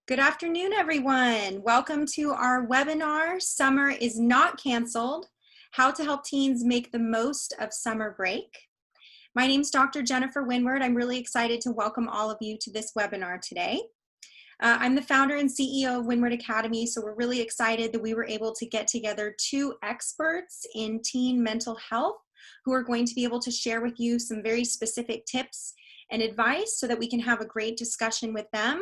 Good afternoon, everyone. Welcome to our webinar, Summer is Not Canceled, How to Help Teens Make the Most of Summer Break. My name is Dr. Jennifer Winward. I'm really excited to welcome all of you to this webinar today. I'm the founder and CEO of Winward Academy, so we're really excited that we were able to get together two experts in teen mental health who are going to be able to share with you some very specific tips and advice so that we can have a great discussion with them.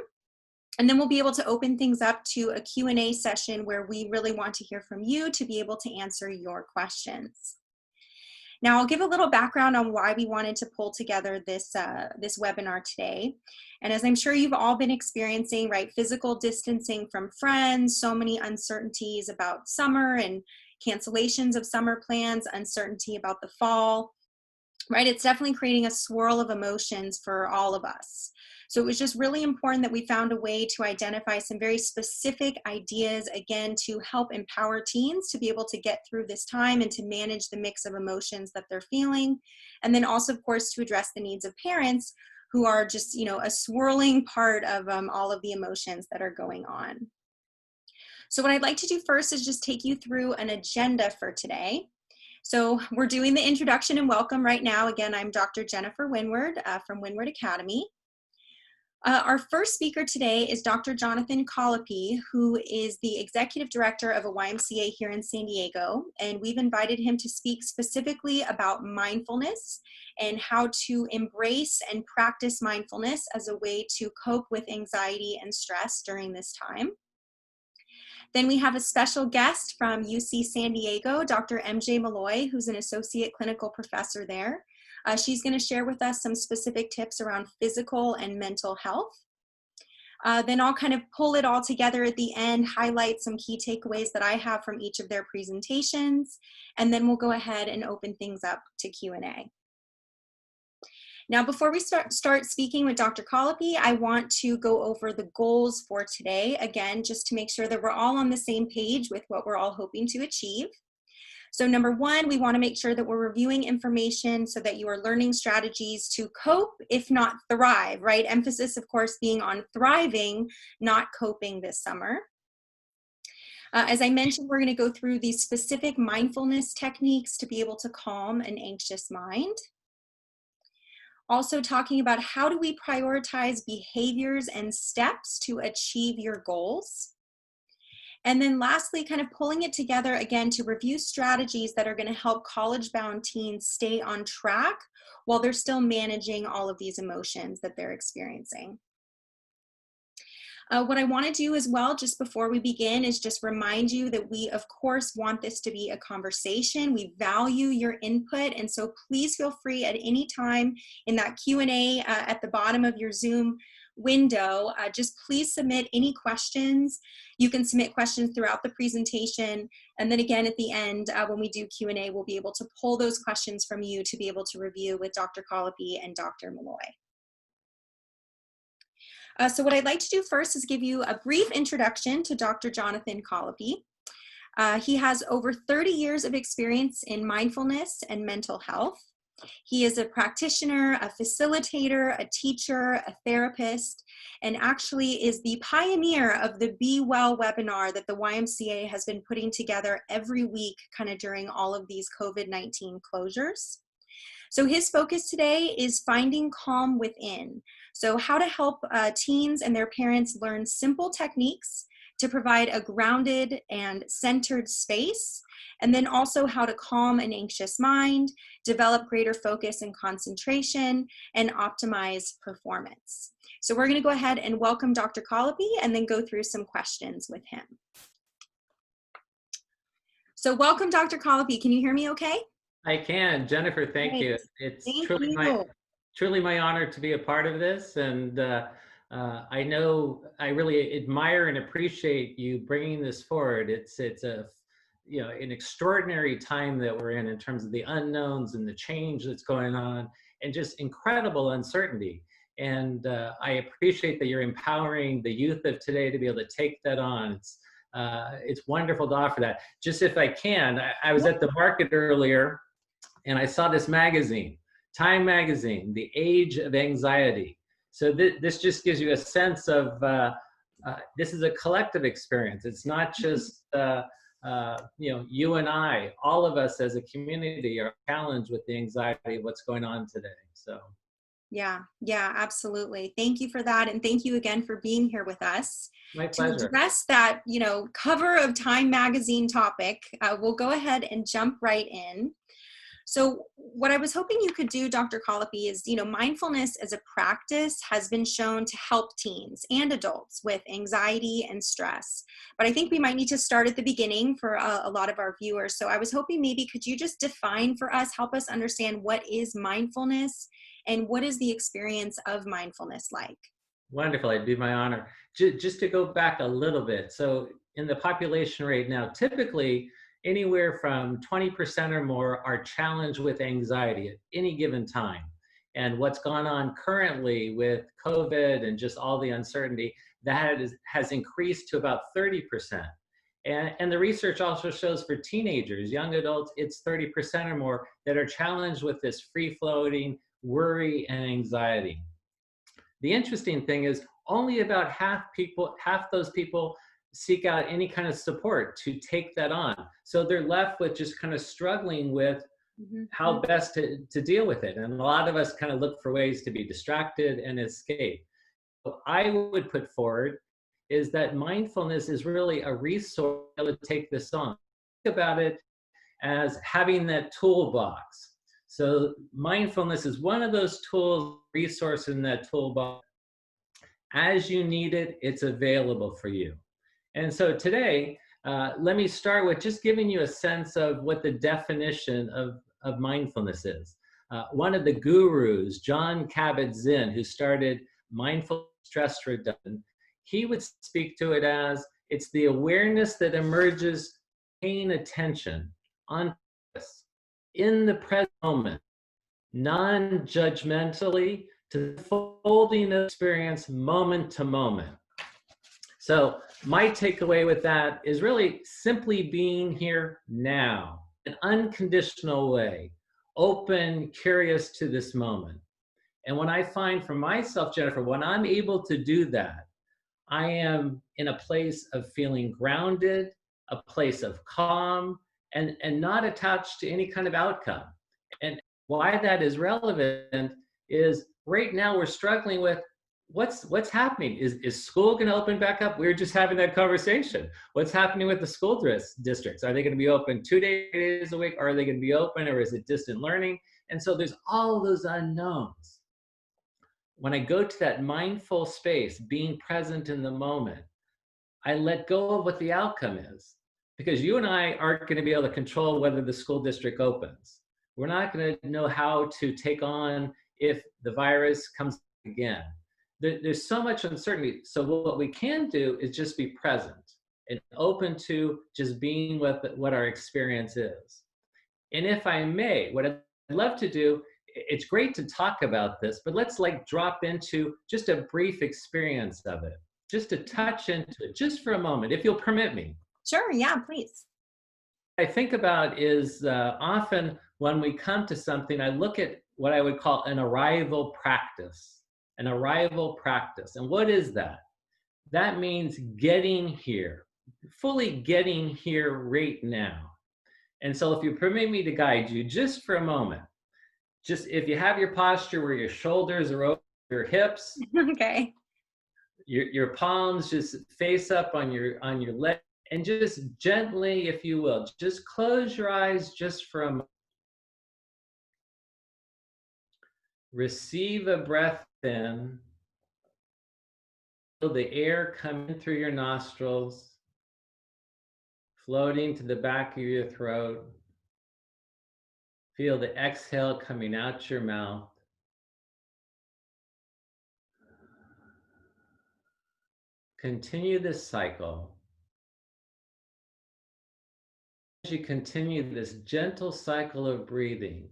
And then we'll be able to open things up to a Q&A session where we really want to hear from you to be able to answer your questions. Now, I'll give a little background on why we wanted to pull together this webinar today. And as I'm sure you've all been experiencing, right, physical distancing from friends, so many uncertainties about summer and cancellations of summer plans, uncertainty about the fall, right? It's definitely creating a swirl of emotions for all of us. So it was just really important that we found a way to identify some very specific ideas, again, to help empower teens to be able to get through this time and to manage the mix of emotions that they're feeling. And then also, of course, to address the needs of parents who are just, a swirling part of all of the emotions that are going on. So what I'd like to do first is just take you through an agenda for today. So we're doing the introduction and welcome right now. Again, I'm Dr. Jennifer Winward from Winward Academy. Our first speaker today is Dr. Jonathon Collopy, who is the executive director of a YMCA here in San Diego, and we've invited him to speak specifically about mindfulness and how to embrace and practice mindfulness as a way to cope with anxiety and stress during this time. Then we have a special guest from UC San Diego, Dr. MJ Meloy, who's an associate clinical professor there. She's going to share with us some specific tips around physical and mental health. Then I'll kind of pull it all together at the end, highlight some key takeaways that I have from each of their presentations, and then we'll go ahead and open things up to Q&A. Now, before we start speaking with Dr. Collopy, I want to go over the goals for today, again, just to make sure that we're all on the same page with what we're all hoping to achieve. So number one, we want to make sure that we're reviewing information so that you are learning strategies to cope, if not thrive, right? Emphasis, of course, being on thriving, not coping this summer. As I mentioned, we're going to go through these specific mindfulness techniques to be able to calm an anxious mind. Also talking about how do we prioritize behaviors and steps to achieve your goals. And then lastly, kind of pulling it together again to review strategies that are going to help college-bound teens stay on track while they're still managing all of these emotions that they're experiencing. What I want to do as well, just before we begin, is just remind you that we, of course, want this to be a conversation. We value your input, and so please feel free at any time in that Q&A at the bottom of your Zoom window, just please submit any questions. You can submit questions throughout the presentation, and then again at the end, when we do Q&A, we'll be able to pull those questions from you to be able to review with Dr. Collopy and Dr. Meloy. So what I'd like to do first is give you a brief introduction to Dr. Jonathon Collopy. He has over 30 years of experience in mindfulness and mental health. He is a practitioner, a facilitator, a teacher, a therapist, and actually is the pioneer of the Be Well webinar that the YMCA has been putting together every week kind of during all of these COVID-19 closures. So his focus today is finding calm within. So how to help teens and their parents learn simple techniques to provide a grounded and centered space, and then also how to calm an anxious mind, develop greater focus and concentration, and optimize performance. So we're going to go ahead and welcome Dr. Collopy and then go through some questions with him. So welcome, Dr. Collopy. Can you hear me okay? I can. Jennifer, thank you. It's truly my honor to be a part of this, and I know I really admire and appreciate you bringing this forward. It's a an extraordinary time that we're in terms of the unknowns and the change that's going on, and just incredible uncertainty. And I appreciate that you're empowering the youth of today to be able to take that on. It's wonderful to offer that. Just if I can, I was at the market earlier, and I saw this magazine, Time Magazine, The Age of Anxiety. So this just gives you a sense of this is a collective experience. It's not just you and I. All of us as a community are challenged with the anxiety of what's going on today. So. Yeah, absolutely. Thank you for that. And thank you again for being here with us. My To pleasure. address that, cover of Time magazine topic, we'll go ahead and jump right in. So what I was hoping you could do, Dr. Collopy, is, mindfulness as a practice has been shown to help teens and adults with anxiety and stress. But I think we might need to start at the beginning for a lot of our viewers. So I was hoping maybe could you just define for us, help us understand what is mindfulness and what is the experience of mindfulness like? Wonderful, it'd be my honor. Just to go back a little bit. So in the population right now, typically anywhere from 20% or more are challenged with anxiety at any given time. And what's gone on currently with COVID and just all the uncertainty, that has increased to about 30%. And the research also shows for teenagers, young adults, it's 30% or more that are challenged with this free-floating worry and anxiety. The interesting thing is only about half those people seek out any kind of support to take that on. So they're left with just kind of struggling with how best to deal with it. And a lot of us kind of look for ways to be distracted and escape. What I would put forward is that mindfulness is really a resource to take this on. Think about it as having that toolbox. So mindfulness is one of those tools, resource in that toolbox. As you need it, it's available for you. And so today, let me start with just giving you a sense of what the definition of mindfulness is. One of the gurus, Jon Kabat-Zinn, who started mindful stress reduction, he would speak to it as it's the awareness that emerges paying attention on purpose, in the present moment, non-judgmentally, to the folding of experience moment to moment. So my takeaway with that is really simply being here now, an unconditional way, open, curious to this moment. And when I find for myself, Jennifer, when I'm able to do that, I am in a place of feeling grounded, a place of calm, and not attached to any kind of outcome. And why that is relevant is right now we're struggling with what's happening. Is school going to open back up? We were just having that conversation. What's happening with the school districts? Are they going to be open 2 days a week? Or are they going to be open, or is it distant learning? And so there's all those unknowns. When I go to that mindful space, being present in the moment, I let go of what the outcome is, because you and I aren't going to be able to control whether the school district opens. We're not going to know how to take on if the virus comes again. There's so much uncertainty. So what we can do is just be present and open to just being with what our experience is. And if I may, what I'd love to do, it's great to talk about this, but let's drop into just a brief experience of it, just to touch into it, just for a moment, if you'll permit me. Sure, yeah, please. What I think about is often when we come to something, I look at what I would call an arrival practice, an arrival practice. And what is that? That means getting here, fully getting here right now. And so if you permit me to guide you just for a moment, just if you have your posture where your shoulders are over your hips, okay, your palms just face up on your leg, and just gently, if you will, just close your eyes just for a moment. Receive a breath in. Feel the air coming through your nostrils, floating to the back of your throat. Feel the exhale coming out your mouth. Continue this cycle. As you continue this gentle cycle of breathing,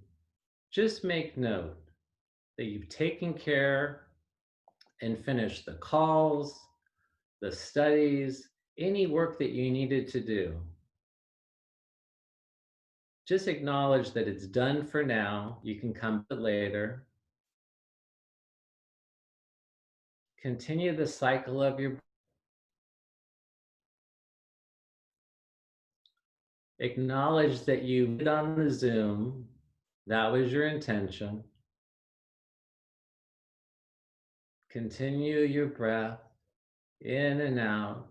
just make note that you've taken care and finished the calls, the studies, any work that you needed to do. Just acknowledge that it's done for now. You can come to it later. Continue the cycle of your breath. Acknowledge that you did on the Zoom. That was your intention. Continue your breath in and out.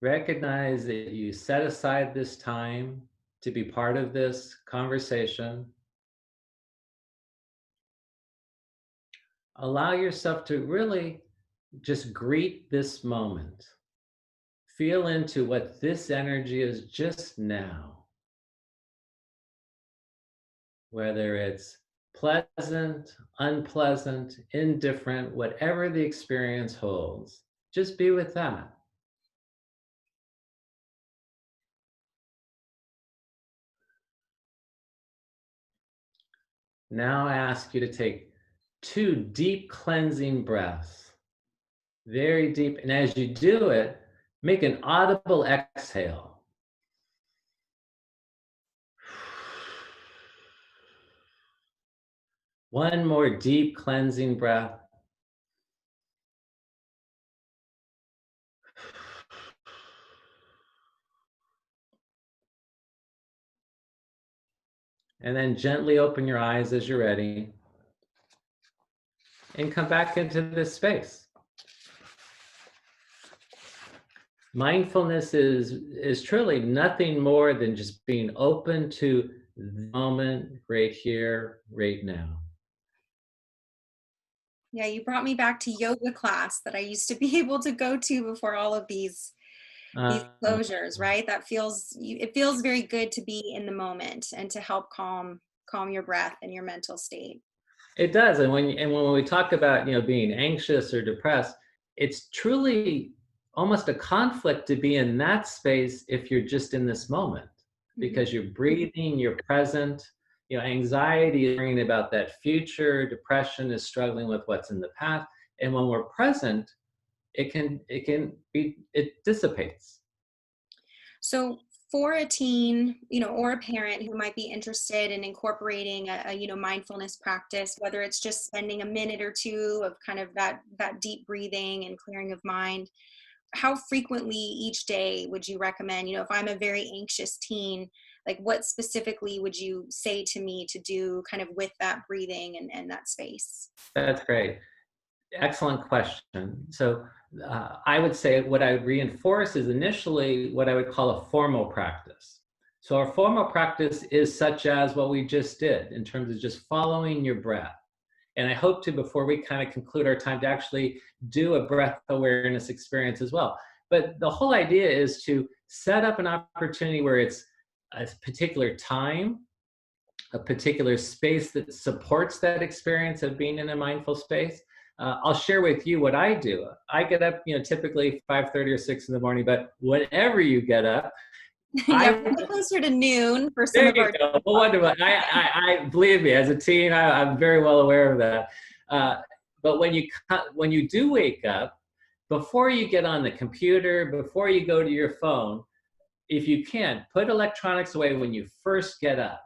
Recognize that you set aside this time to be part of this conversation. Allow yourself to really just greet this moment. Feel into what this energy is just now. Whether it's pleasant, unpleasant, indifferent, whatever the experience holds, just be with that. Now I ask you to take 2 deep cleansing breaths, very deep. And as you do it, make an audible exhale. One more deep cleansing breath. And then gently open your eyes as you're ready and come back into this space. Mindfulness is truly nothing more than just being open to the moment right here, right now. Yeah, you brought me back to yoga class that I used to be able to go to before all of these closures, right? It feels very good to be in the moment and to help calm your breath and your mental state. It does. And when we talk about, being anxious or depressed, it's truly almost a conflict to be in that space if you're just in this moment, because you're breathing, you're present. Anxiety is worrying about that future, depression is struggling with what's in the past. And when we're present, it dissipates. So for a teen, or a parent who might be interested in incorporating a mindfulness practice, whether it's just spending a minute or two of kind of that deep breathing and clearing of mind, how frequently each day would you recommend? If I'm a very anxious teen, like what specifically would you say to me to do kind of with that breathing and that space? That's great. Excellent question. So I would say what I would reinforce is initially what I would call a formal practice. So our formal practice is such as what we just did in terms of just following your breath. And I hope to, before we kind of conclude our time, to actually do a breath awareness experience as well. But the whole idea is to set up an opportunity where it's a particular time, a particular space that supports that experience of being in a mindful space. I'll share with you what I do. I get up, typically 5:30 or 6 in the morning, but whenever you get up, yeah, closer to noon for some there of you our. go. Well, wonderful. I believe me, as a teen, I'm very well aware of that. But when you do wake up, before you get on the computer, before you go to your phone, if you can, put electronics away when you first get up,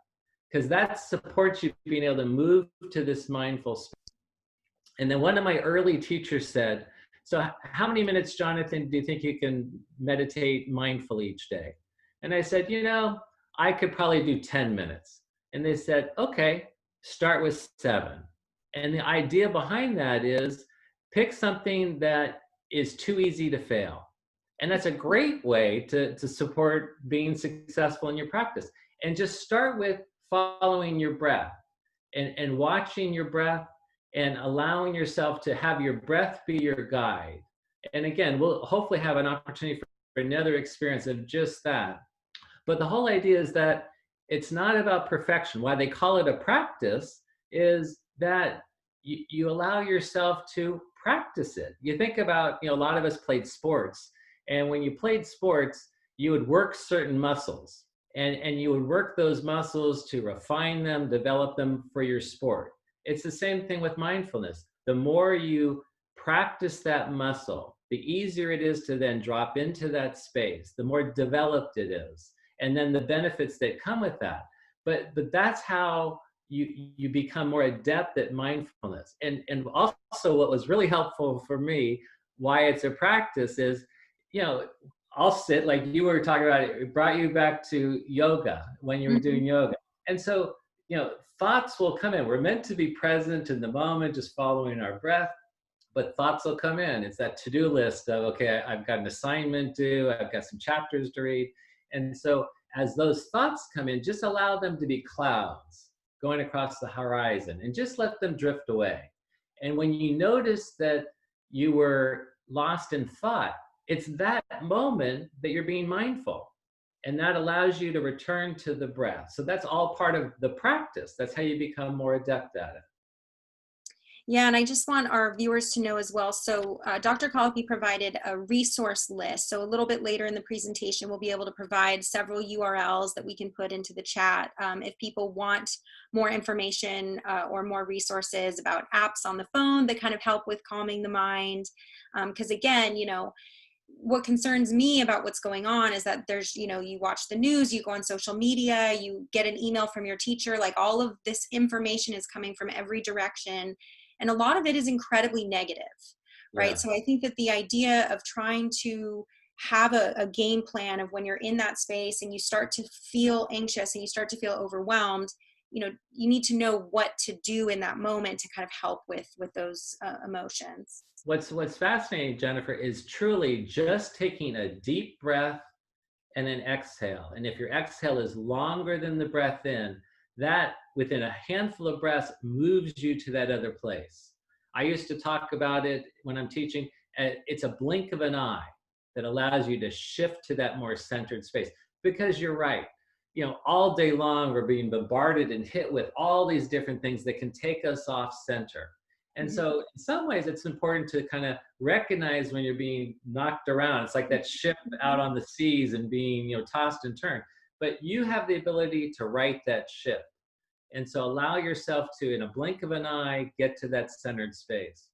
because that supports you being able to move to this mindful space. And then one of my early teachers said, so how many minutes, Jonathan, do you think you can meditate mindfully each day? And I said, I could probably do 10 minutes. And they said, okay, start with 7. And the idea behind that is pick something that is too easy to fail. And that's a great way to support being successful in your practice. And just start with following your breath and watching your breath and allowing yourself to have your breath be your guide. And again, we'll hopefully have an opportunity for another experience of just that. But the whole idea is that it's not about perfection. Why they call it a practice is that you allow yourself to practice it. You think about, a lot of us played sports. And when you played sports, you would work certain muscles. And you would work those muscles to refine them, develop them for your sport. It's the same thing with mindfulness. The more you practice that muscle, the easier it is to then drop into that space, the more developed it is, and then the benefits that come with that. But that's how you become more adept at mindfulness. And also what was really helpful for me, why it's a practice is, I'll sit, like you were talking about, it brought you back to yoga when you were Mhm. doing yoga. And so, thoughts will come in. We're meant to be present in the moment, just following our breath, but thoughts will come in. It's that to-do list of, okay, I've got an assignment due, I've got some chapters to read. And so as those thoughts come in, just allow them to be clouds going across the horizon and just let them drift away. And when you notice that you were lost in thought, it's that moment that you're being mindful. And that allows you to return to the breath. So that's all part of the practice. That's how you become more adept at it. Yeah, and I just want our viewers to know as well. So Dr. Collopy provided a resource list. So a little bit later in the presentation, we'll be able to provide several URLs that we can put into the chat if people want more information or more resources about apps on the phone that kind of help with calming the mind. Because again, what concerns me about what's going on is that there's, you watch the news, you go on social media, you get an email from your teacher, like all of this information is coming from every direction. And a lot of it is incredibly negative, right? Yeah. So I think that the idea of trying to have a game plan of when you're in that space and you start to feel anxious and you start to feel overwhelmed, you need to know what to do in that moment to kind of help with those emotions. What's fascinating, Jennifer, is truly just taking a deep breath and then exhale. And if your exhale is longer than the breath in, that within a handful of breaths moves you to that other place. I used to talk about it when I'm teaching. It's a blink of an eye that allows you to shift to that more centered space. Because you're right. All day long we're being bombarded and hit with all these different things that can take us off center. And Mhm. so in some ways it's important to kind of recognize when you're being knocked around. It's like that ship out on the seas and being, tossed and turned. But you have the ability to right that ship. And so allow yourself to, in a blink of an eye, get to that centered space.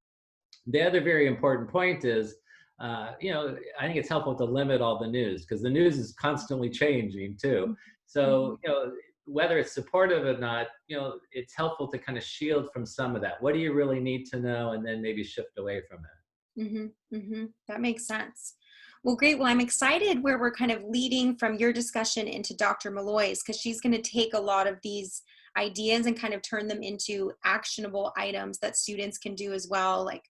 The other very important point is, I think it's helpful to limit all the news because the news is constantly changing too. So, Mhm. whether it's supportive or not, it's helpful to kind of shield from some of that. What do you really need to know? And then maybe shift away from it. That makes sense. Well, great. Well, I'm excited where we're kind of leading from your discussion into Dr. Meloy's because she's going to take a lot of these ideas and kind of turn them into actionable items that students can do as well. Like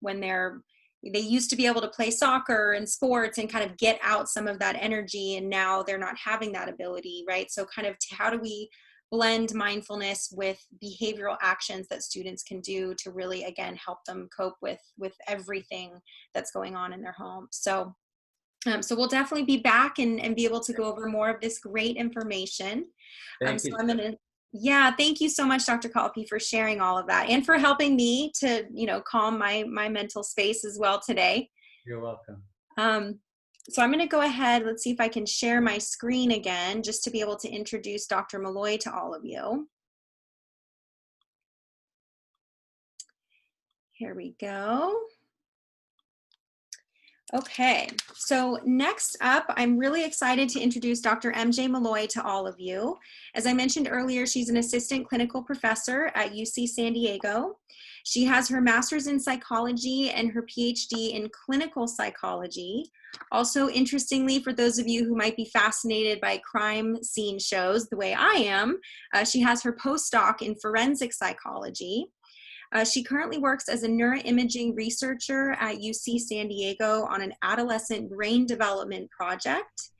when they used to be able to play soccer and sports and kind of get out some of that energy, and now they're not having that ability, right? So kind of how do we blend mindfulness with behavioral actions that students can do to really, again, help them cope with everything that's going on in their home. So we'll definitely be back and be able to go over more of this great information. Thank So you. I'm going to, yeah, thank you so much, Dr. Collopy, for sharing all of that and for helping me to, calm my mental space as well today. You're welcome. Um, so I'm going to go ahead. Let's see if I can share my screen again, just to be able to introduce Dr. Meloy to all of you. Here we go. Okay, so next up, I'm really excited to introduce Dr. MJ Meloy to all of you. As I mentioned earlier, she's an assistant clinical professor at UC San Diego. She has her master's in psychology and her PhD in clinical psychology. Also, interestingly, for those of you who might be fascinated by crime scene shows the way I am, she has her postdoc in forensic psychology. She currently works as a neuroimaging researcher at UC San Diego on an adolescent brain development project.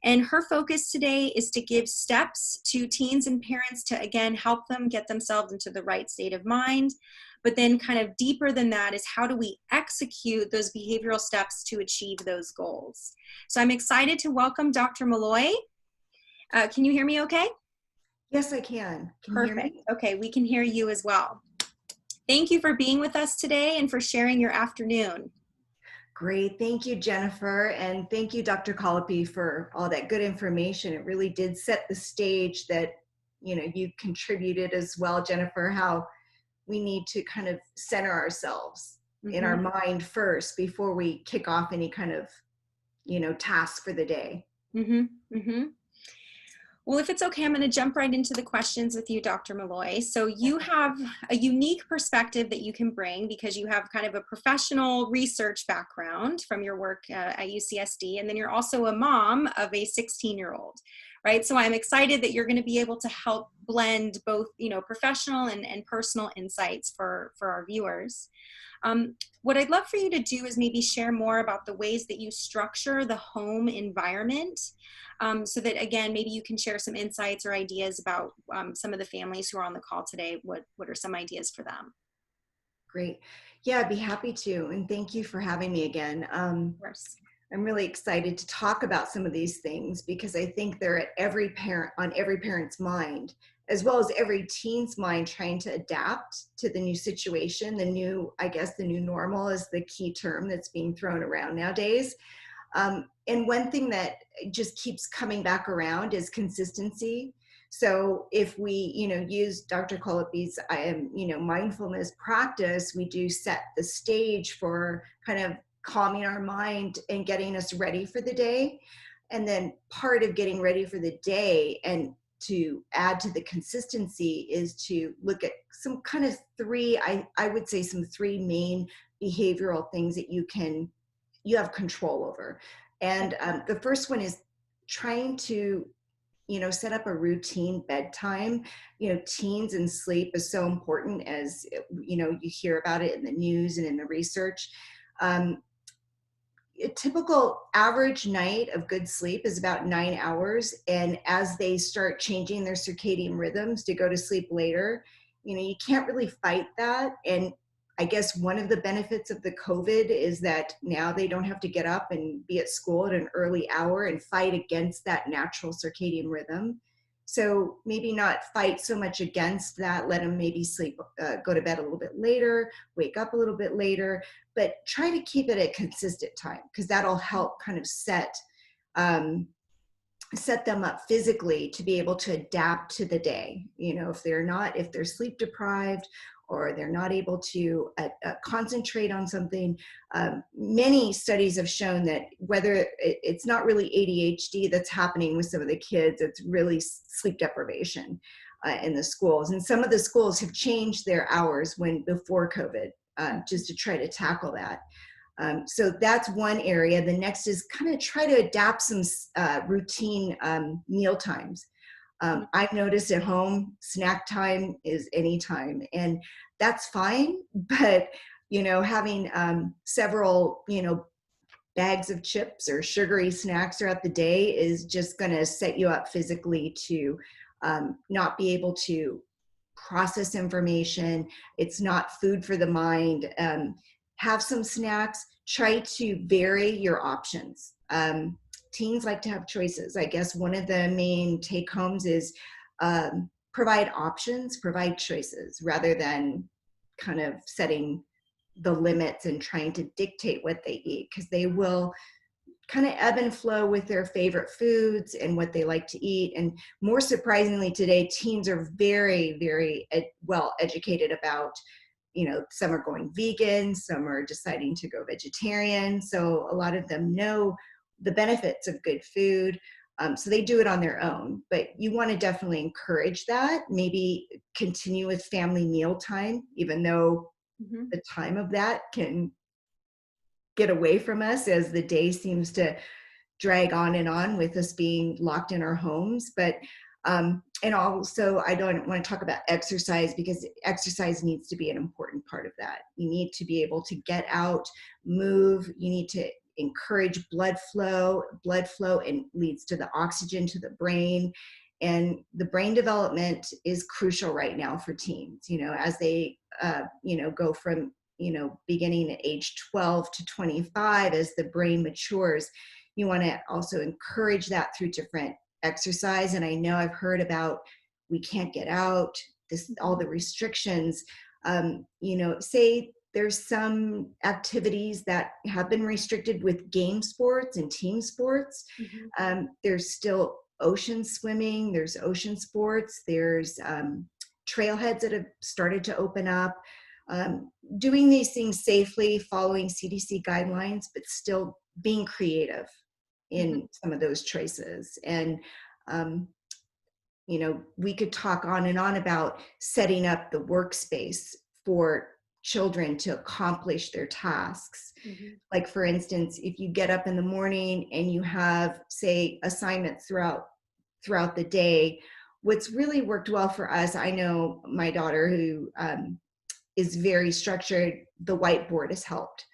And her focus today is to give steps to teens and parents to, again, help them get themselves into the right state of mind. But then kind of deeper than that is how do we execute those behavioral steps to achieve those goals? So I'm excited to welcome Dr. Meloy. Can you hear me okay? Yes, I can. Can you hear Perfect. me? Okay, we can hear you as well. Thank you for being with us today and for sharing your afternoon. Great. Thank you, Jennifer. And thank you, Dr. Collopy, for all that good information. It really did set the stage that, you contributed as well, Jennifer, how we need to kind of center ourselves in our mind first before we kick off any kind of, task for the day. Well, if it's okay, I'm going to jump right into the questions with you, Dr. Meloy. So you have a unique perspective that you can bring because you have kind of a professional research background from your work at UCSD, and then you're also a mom of a 16-year-old, right? So I'm excited that you're going to be able to help blend both, professional and personal insights for our viewers. What I'd love for you to do is maybe share more about the ways that you structure the home environment, so that, again, maybe you can share some insights or ideas about some of the families who are on the call today. What are some ideas for them? Great. Yeah, I'd be happy to. And thank you for having me again. Of course. I'm really excited to talk about some of these things because I think they're at on every parent's mind, as well as every teen's mind, trying to adapt to the new situation. The new normal is the key term that's being thrown around nowadays. And one thing that just keeps coming back around is consistency. So if we, use Dr. Collopy's, mindfulness practice, we do set the stage for kind of calming our mind and getting us ready for the day. And then part of getting ready for the day and to add to the consistency is to look at some kind of I would say some three main behavioral things that you have control over. And the first one is trying to, set up a routine bedtime. Teens and sleep is so important, as, you hear about it in the news and in the research. A typical average night of good sleep is about 9 hours. And as they start changing their circadian rhythms to go to sleep later, you can't really fight that. And I guess one of the benefits of the COVID is that now they don't have to get up and be at school at an early hour and fight against that natural circadian rhythm. So maybe not fight so much against that, let them maybe go to bed a little bit later, wake up a little bit later, but try to keep it at consistent time, because that'll help kind of set them up physically to be able to adapt to the day. If they're sleep deprived, or they're not able to concentrate on something. Many studies have shown that whether it's not really ADHD that's happening with some of the kids, it's really sleep deprivation in the schools. And some of the schools have changed their hours before COVID, just to try to tackle that. So that's one area. The next is kind of try to adapt some routine meal times. I've noticed at home, snack time is anytime, and that's fine. But, having several, bags of chips or sugary snacks throughout the day is just going to set you up physically to not be able to process information. It's not food for the mind. Have some snacks. Try to vary your options. Teens like to have choices. I guess one of the main take homes is provide options, provide choices, rather than kind of setting the limits and trying to dictate what they eat, because they will kind of ebb and flow with their favorite foods and what they like to eat. And more surprisingly today, teens are very, very well educated about, some are going vegan, some are deciding to go vegetarian. So a lot of them know the benefits of good food. So they do it on their own, but you want to definitely encourage that. Maybe continue with family meal time, even though the time of that can get away from us as the day seems to drag on and on with us being locked in our homes. But and also, I don't want to talk about exercise, because exercise needs to be an important part of that. You need to be able to get out, move. You need to encourage blood flow and leads to the oxygen to the brain. And the brain development is crucial right now for teens, as they go from beginning at age 12 to 25, as the brain matures. You want to also encourage that through different exercise. And I know I've heard about, we can't get out, all the restrictions. Say there's some activities that have been restricted with game sports and team sports. There's still ocean swimming, there's ocean sports, there's trailheads that have started to open up. Doing these things safely, following CDC guidelines, but still being creative in some of those choices. And we could talk on and on about setting up the workspace for children to accomplish their tasks. Mm-hmm. Like, for instance, if you get up in the morning and you have, say, assignments throughout the day, what's really worked well for us, I know my daughter who is very structured, the whiteboard has helped,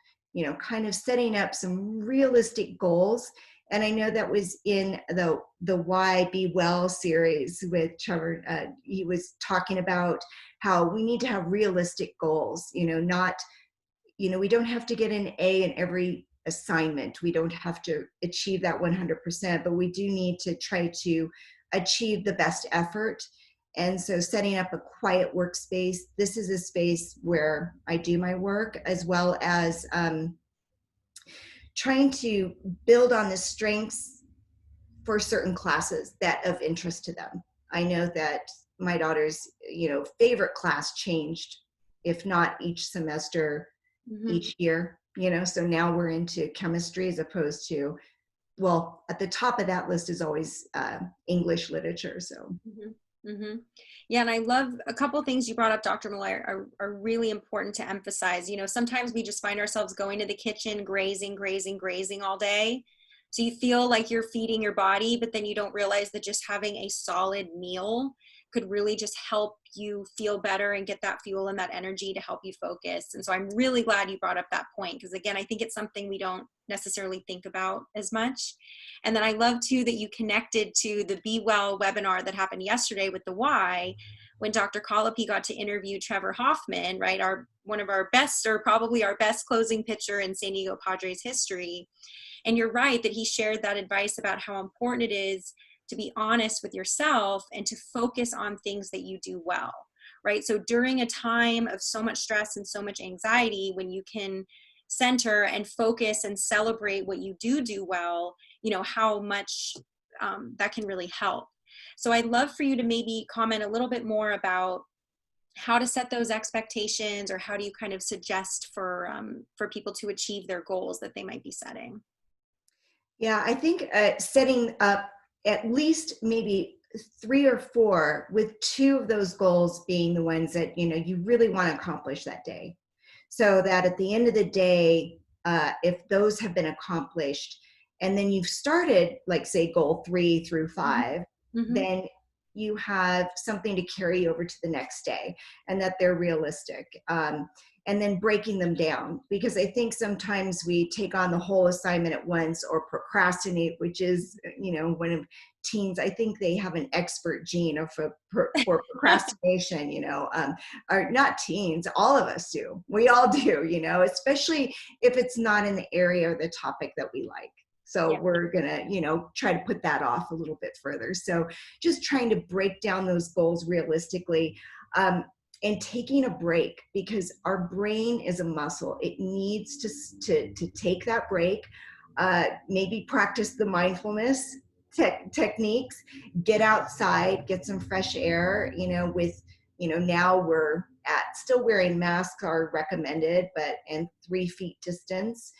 kind of setting up some realistic goals. And I know that was in the Why Be Well series with Trevor. He was talking about how we need to have realistic goals, not, we don't have to get an A in every assignment. We don't have to achieve that 100%, but we do need to try to achieve the best effort. And so setting up a quiet workspace, this is a space where I do my work, as well as trying to build on the strengths for certain classes that of interest to them. I know that my daughter's, favorite class changed, if not each semester, Mm-hmm. each year, so now we're into chemistry as opposed to, well, at the top of that list is always English literature. So. Mm-hmm. Mm-hmm. Yeah, and I love a couple of things you brought up, Dr. Meloy, are really important to emphasize. Sometimes we just find ourselves going to the kitchen, grazing all day. So you feel like you're feeding your body, but then you don't realize that just having a solid meal could really just help you feel better and get that fuel and that energy to help you focus. And so I'm really glad you brought up that point, because again, I think it's something we don't necessarily think about as much. And then I love too that you connected to the Be Well webinar that happened yesterday with the Why, when Dr. Collopy got to interview Trevor Hoffman, right? One of our best, or probably our best closing pitcher in San Diego Padres history. And you're right that he shared that advice about how important it is to be honest with yourself and to focus on things that you do well, right? So during a time of so much stress and so much anxiety, when you can center and focus and celebrate what you do well, how much that can really help. So I'd love for you to maybe comment a little bit more about how to set those expectations, or how do you kind of suggest for people to achieve their goals that they might be setting? Yeah, I think setting up at least maybe 3 or 4, with 2 of those goals being the ones that you really want to accomplish that day, so that at the end of the day, if those have been accomplished, and then you've started, like, say, goal 3 through 5, Mm-hmm. then you have something to carry over to the next day, and that they're realistic. And then breaking them down, because I think sometimes we take on the whole assignment at once, or procrastinate, which is, one of teens, I think they have an expert gene for procrastination, or not teens, all of us do. We all do, especially if it's not in the area or the topic that we like. So yeah, we're gonna, try to put that off a little bit further. So just trying to break down those goals realistically. And taking a break, because our brain is a muscle. It needs to take that break. Maybe practice the mindfulness techniques, get outside, get some fresh air, now we're still wearing masks are recommended, and 3 feet distance.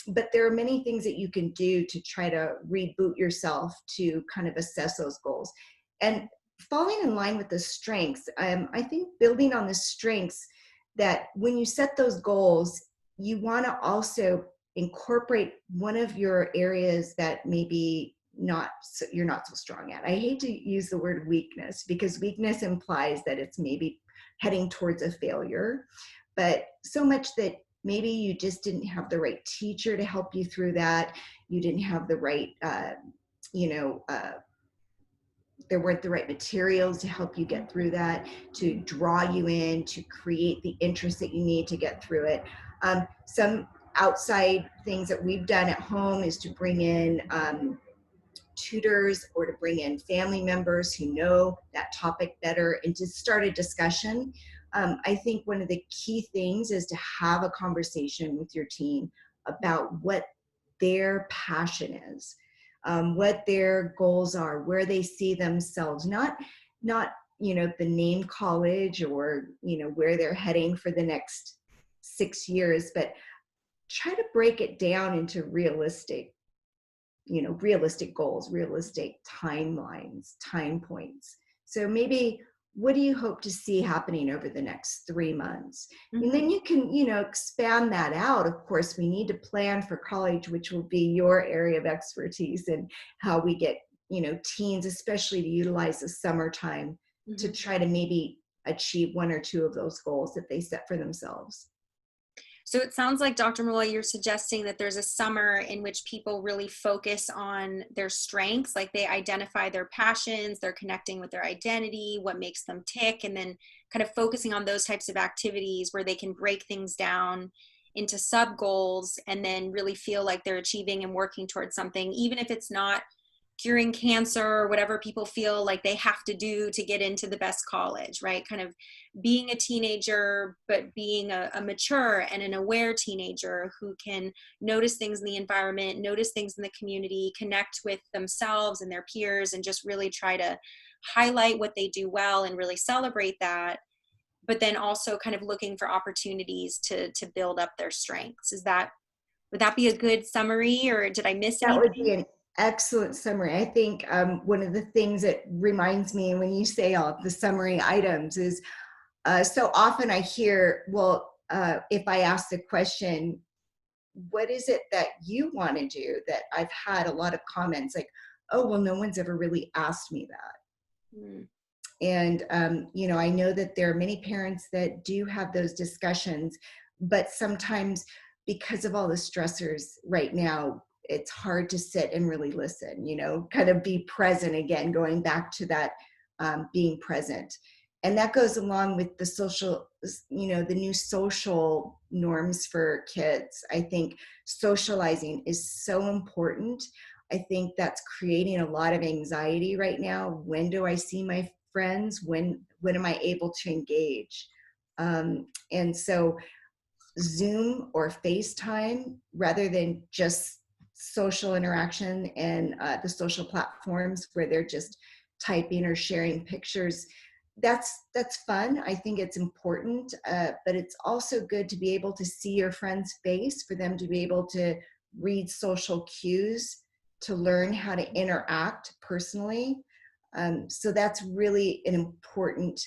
But there are many things that you can do to try to reboot yourself to kind of assess those goals. And falling in line with the strengths, I think building on the strengths, that when you set those goals, you want to also incorporate one of your areas that maybe you're not so strong at. I hate to use the word weakness, because weakness implies that it's maybe heading towards a failure, but so much that maybe you just didn't have the right teacher to help you through that. You didn't have the right, there weren't the right materials to help you get through that, to draw you in, to create the interest that you need to get through it. Some outside things that we've done at home is to bring in tutors, or to bring in family members who know that topic better, and to start a discussion. I think one of the key things is to have a conversation with your teen about what their passion is, what their goals are, where they see themselves, not the name college, or where they're heading for the next 6 years, but try to break it down into realistic realistic goals, realistic timelines, time points. So maybe, what do you hope to see happening over the next 3 months? And then you can, expand that out. Of course, we need to plan for college, which will be your area of expertise, and how we get, teens, especially, to utilize the summertime to try to maybe achieve 1 or 2 of those goals that they set for themselves. So it sounds like, Dr. Meloy, you're suggesting that there's a summer in which people really focus on their strengths, like they identify their passions, they're connecting with their identity, what makes them tick, and then kind of focusing on those types of activities where they can break things down into sub goals and then really feel like they're achieving and working towards something, even if it's not curing cancer or whatever people feel like they have to do to get into the best college, right? Kind of being a teenager, but being a mature and an aware teenager who can notice things in the environment, notice things in the community, connect with themselves and their peers, and just really try to highlight what they do well and really celebrate that. But then also kind of looking for opportunities to build up their strengths. Would that be a good summary, or did I miss anything? That would be an excellent summary. I think one of the things that reminds me when you say all the summary items is, so often I hear, well, if I ask the question, what is it that you want to do? That I've had a lot of comments like, oh, well, no one's ever really asked me that. And, I know that there are many parents that do have those discussions, but sometimes because of all the stressors right now, it's hard to sit and really listen, kind of be present again, going back to that being present. And that goes along with the social, the new social norms for kids. I think socializing is so important. I think that's creating a lot of anxiety right now. When do I see my friends? When am I able to engage? And so Zoom or FaceTime, rather than just social interaction and the social platforms where they're just typing or sharing pictures, that's fun. I think it's important, but it's also good to be able to see your friend's face, for them to be able to read social cues, to learn how to interact personally. So that's really an important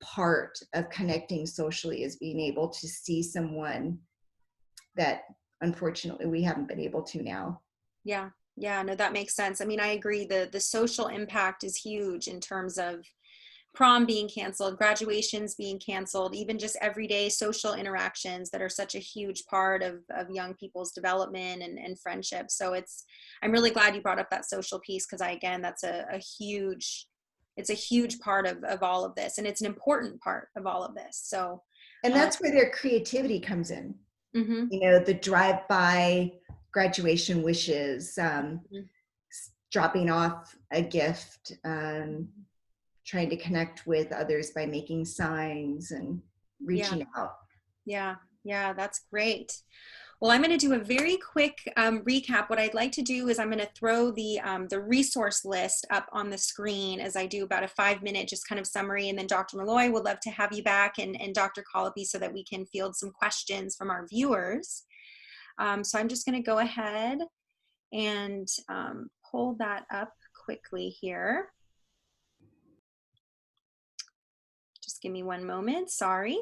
part of connecting socially, is being able to see someone that unfortunately we haven't been able to now. Yeah, no, that makes sense. I mean, I agree. The social impact is huge in terms of prom being canceled, graduations being canceled, even just everyday social interactions that are such a huge part of young people's development and friendship. So I'm really glad you brought up that social piece, because that's it's a huge part of all of this, and it's an important part of all of this. So, and that's where their creativity comes in. The drive-by graduation wishes, dropping off a gift, trying to connect with others by making signs and reaching out. Yeah, that's great. Well, I'm going to do a very quick recap. What I'd like to do is I'm going to throw the resource list up on the screen as I do about a 5-minute just kind of summary. And then Dr. Meloy, would love to have you back, and Dr. Collopy, so that we can field some questions from our viewers. So I'm just going to go ahead and pull that up quickly here. Just give me one moment. Sorry.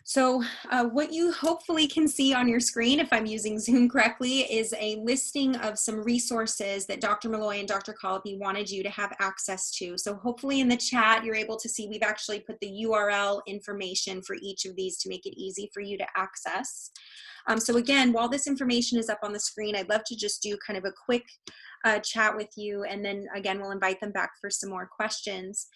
So what you hopefully can see on your screen, if I'm using Zoom correctly, is a listing of some resources that Dr. Meloy and Dr. Collopy wanted you to have access to. So hopefully in the chat, you're able to see we've actually put the URL information for each of these to make it easy for you to access. So again, while this information is up on the screen, I'd love to just do kind of a quick chat with you, and then again, we'll invite them back for some more questions.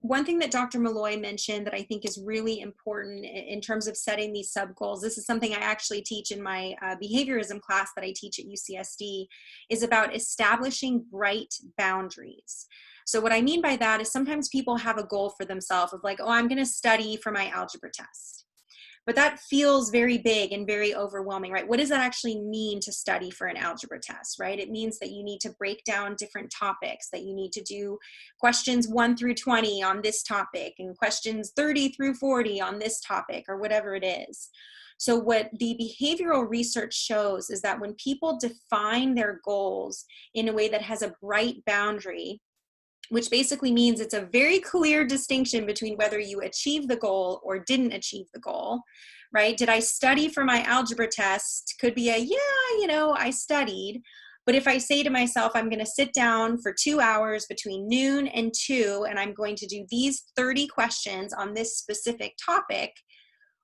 One thing that Dr. Meloy mentioned that I think is really important in terms of setting these sub goals, this is something I actually teach in my behaviorism class that I teach at UCSD, is about establishing bright boundaries. So what I mean by that is sometimes people have a goal for themselves of like, oh, I'm going to study for my algebra test. But that feels very big and very overwhelming, right? What does that actually mean to study for an algebra test, right? It means that you need to break down different topics, that you need to do questions 1 through 20 on this topic and questions 30 through 40 on this topic, or whatever it is. So what the behavioral research shows is that when people define their goals in a way that has a bright boundary, which basically means it's a very clear distinction between whether you achieve the goal or didn't achieve the goal, right? Did I study for my algebra test? Could be a, yeah, you know, I studied. But if I say to myself, I'm going to sit down for 2 hours between noon and 2, and I'm going to do these 30 questions on this specific topic,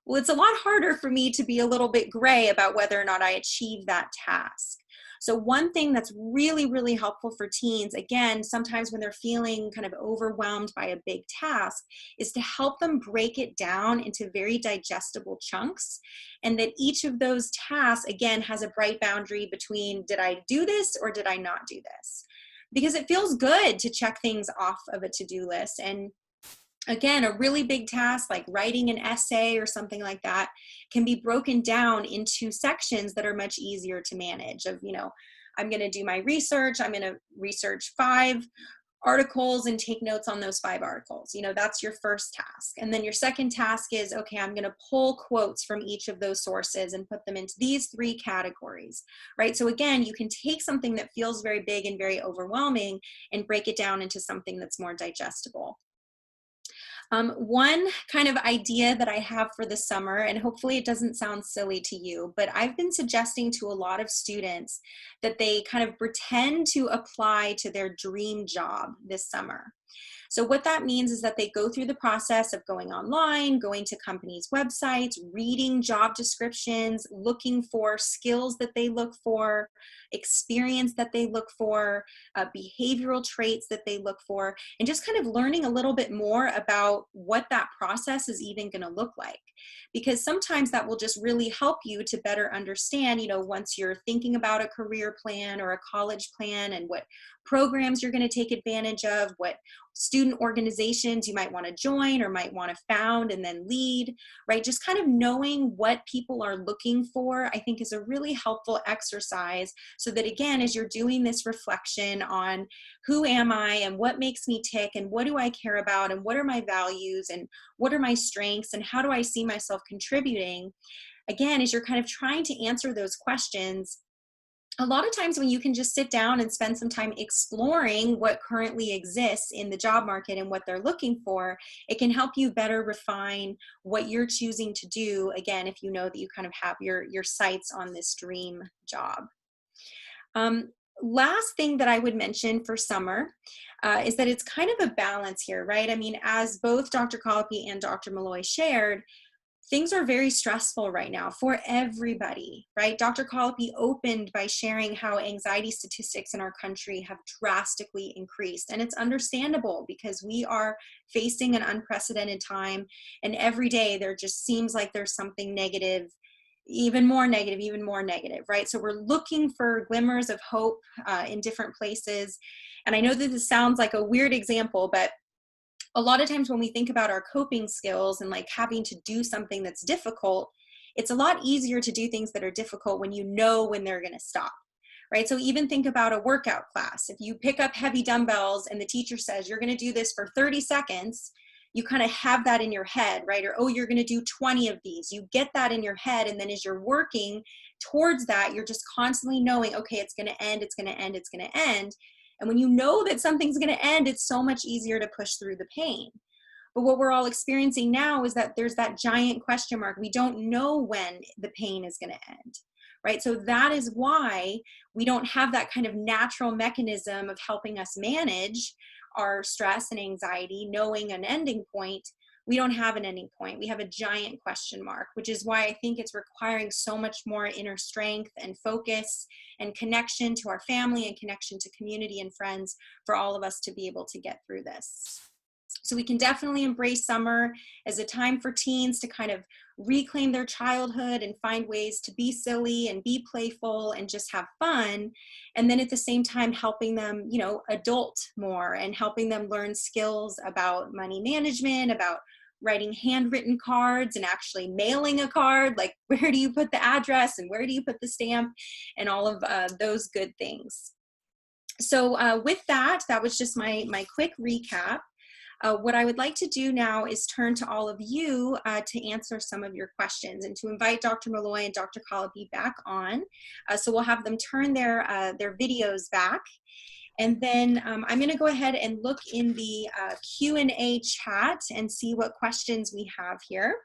well, it's a lot harder for me to be a little bit gray about whether or not I achieve that task. So one thing that's really, really helpful for teens, again, sometimes when they're feeling kind of overwhelmed by a big task, is to help them break it down into very digestible chunks. And that each of those tasks, again, has a bright boundary between, did I do this or did I not do this? Because it feels good to check things off of a to-do list. And again, a really big task like writing an essay or something like that can be broken down into sections that are much easier to manage. Of, you know, I'm going to do my research. I'm going to research 5 articles and take notes on those 5 articles. You know, that's your first task. And then your second task is, okay, I'm going to pull quotes from each of those sources and put them into these 3 categories, right? So again, you can take something that feels very big and very overwhelming and break it down into something that's more digestible. One kind of idea that I have for the summer, and hopefully it doesn't sound silly to you, but I've been suggesting to a lot of students that they kind of pretend to apply to their dream job this summer. So what that means is that they go through the process of going online, going to companies' websites, reading job descriptions, looking for skills that they look for, experience that they look for, behavioral traits that they look for, and just kind of learning a little bit more about what that process is even going to look like. Because sometimes that will just really help you to better understand, you know, once you're thinking about a career plan or a college plan and what programs you're going to take advantage of, what student organizations you might want to join or might want to found and then lead, right? Just kind of knowing what people are looking for, I think, is a really helpful exercise, so that again, as you're doing this reflection on who am I and what makes me tick and what do I care about and what are my values and what are my strengths and how do I see myself contributing, again, as you're kind of trying to answer those questions, a lot of times when you can just sit down and spend some time exploring what currently exists in the job market and what they're looking for, it can help you better refine what you're choosing to do, again, if you know that you kind of have your sights on this dream job. Last thing that I would mention for summer is that it's kind of a balance here, right? I mean, as both Dr. Collopy and Dr. Meloy shared, things are very stressful right now for everybody, right? Dr. Collopy opened by sharing how anxiety statistics in our country have drastically increased. And it's understandable because we are facing an unprecedented time. And every day there just seems like there's something negative, even more negative, right? So we're looking for glimmers of hope in different places. And I know that this sounds like a weird example, but a lot of times when we think about our coping skills and like having to do something that's difficult, it's a lot easier to do things that are difficult when you know when they're going to stop, right? So even think about a workout class. If you pick up heavy dumbbells and the teacher says you're going to do this for 30 seconds, you kind of have that in your head, right? Or, oh, you're going to do 20 of these. You get that in your head. And then as you're working towards that, you're just constantly knowing, okay, it's going to end, it's going to end, it's going to end. And when you know that something's going to end, it's so much easier to push through the pain. But what we're all experiencing now is that there's that giant question mark. We don't know when the pain is going to end, right? So that is why we don't have that kind of natural mechanism of helping us manage our stress and anxiety, knowing an ending point. We don't have an ending point. We have a giant question mark, which is why I think it's requiring so much more inner strength and focus and connection to our family and connection to community and friends for all of us to be able to get through this. So we can definitely embrace summer as a time for teens to kind of reclaim their childhood and find ways to be silly and be playful and just have fun. And then at the same time, helping them, you know, adult more and helping them learn skills about money management, about writing handwritten cards and actually mailing a card, like where do you put the address and where do you put the stamp and all of those good things. So with that, that was just my quick recap. What I would like to do now is turn to all of you to answer some of your questions and to invite Dr. Meloy and Dr. Collopy back on. So we'll have them turn their videos back. And then I'm going to go ahead and look in the Q&A chat and see what questions we have here.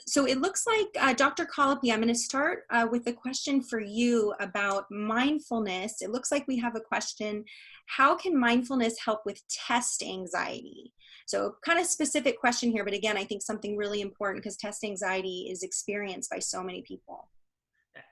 So it looks like, Dr. Collopy, I'm going to start with a question for you about mindfulness. It looks like we have a question: how can mindfulness help with test anxiety? So kind of specific question here, but again, I think something really important because test anxiety is experienced by so many people.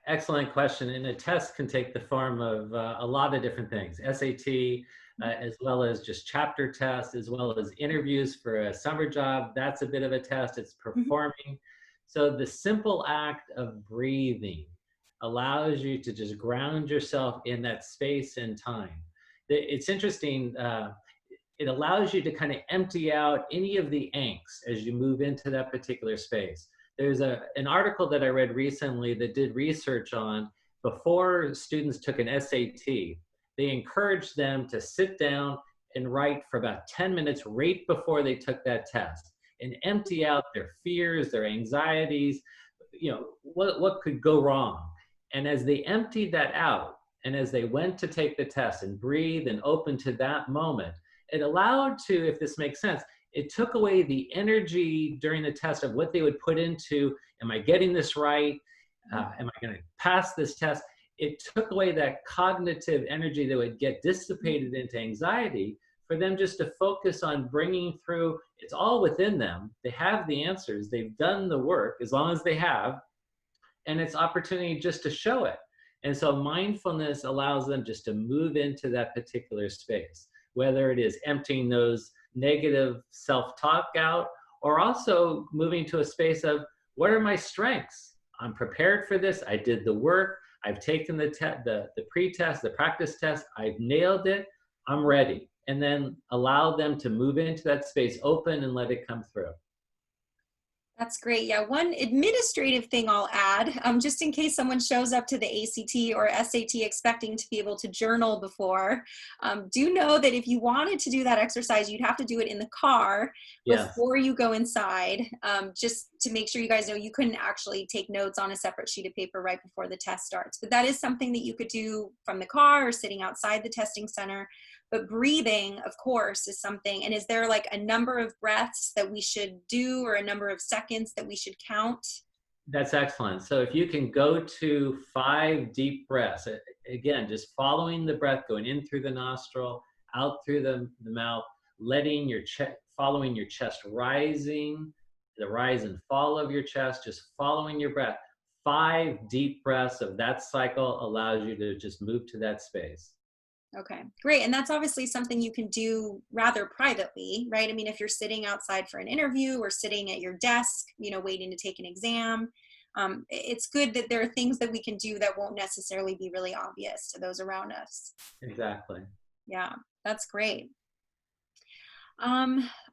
Excellent question. And a test can take the form of a lot of different things: SAT, as well as just chapter tests, as well as interviews for a summer job. That's a bit of a test. It's performing. So the simple act of breathing allows you to just ground yourself in that space and time. It's interesting. It allows you to kind of empty out any of the angst as you move into that particular space. There's an article that I read recently that did research on before students took an SAT. They encouraged them to sit down and write for about 10 minutes right before they took that test and empty out their fears, their anxieties, what could go wrong. And as they emptied that out, and as they went to take the test and breathe and open to that moment, it allowed to, if this makes sense, it took away the energy during the test of what they would put into, am I getting this right? Am I going to pass this test? It took away that cognitive energy that would get dissipated into anxiety for them just to focus on bringing through. It's all within them. They have the answers. They've done the work as long as they have, and it's opportunity just to show it. And so mindfulness allows them just to move into that particular space, whether it is emptying those negative self-talk out, or also moving to a space of, what are my strengths? I'm prepared for this. I did the work. I've taken the pre-test, the practice test. I've nailed it. I'm ready. And then allow them to move into that space open and let it come through. That's great. Yeah, one administrative thing I'll add, just in case someone shows up to the ACT or SAT expecting to be able to journal before, do know that if you wanted to do that exercise, you'd have to do it in the car before you go inside, just to make sure you guys know you couldn't actually take notes on a separate sheet of paper right before the test starts. But that is something that you could do from the car or sitting outside the testing center. But breathing, of course, is something. And is there like a number of breaths that we should do or a number of seconds that we should count? That's excellent. So if you can go to 5 deep breaths, again, just following the breath, going in through the nostril, out through the mouth, letting your following your chest rising, the rise and fall of your chest, just following your breath. 5 deep breaths of that cycle allows you to just move to that space. Okay, great. And that's obviously something you can do rather privately, right? I mean, if you're sitting outside for an interview or sitting at your desk, waiting to take an exam, it's good that there are things that we can do that won't necessarily be really obvious to those around us. Exactly. Yeah, that's great.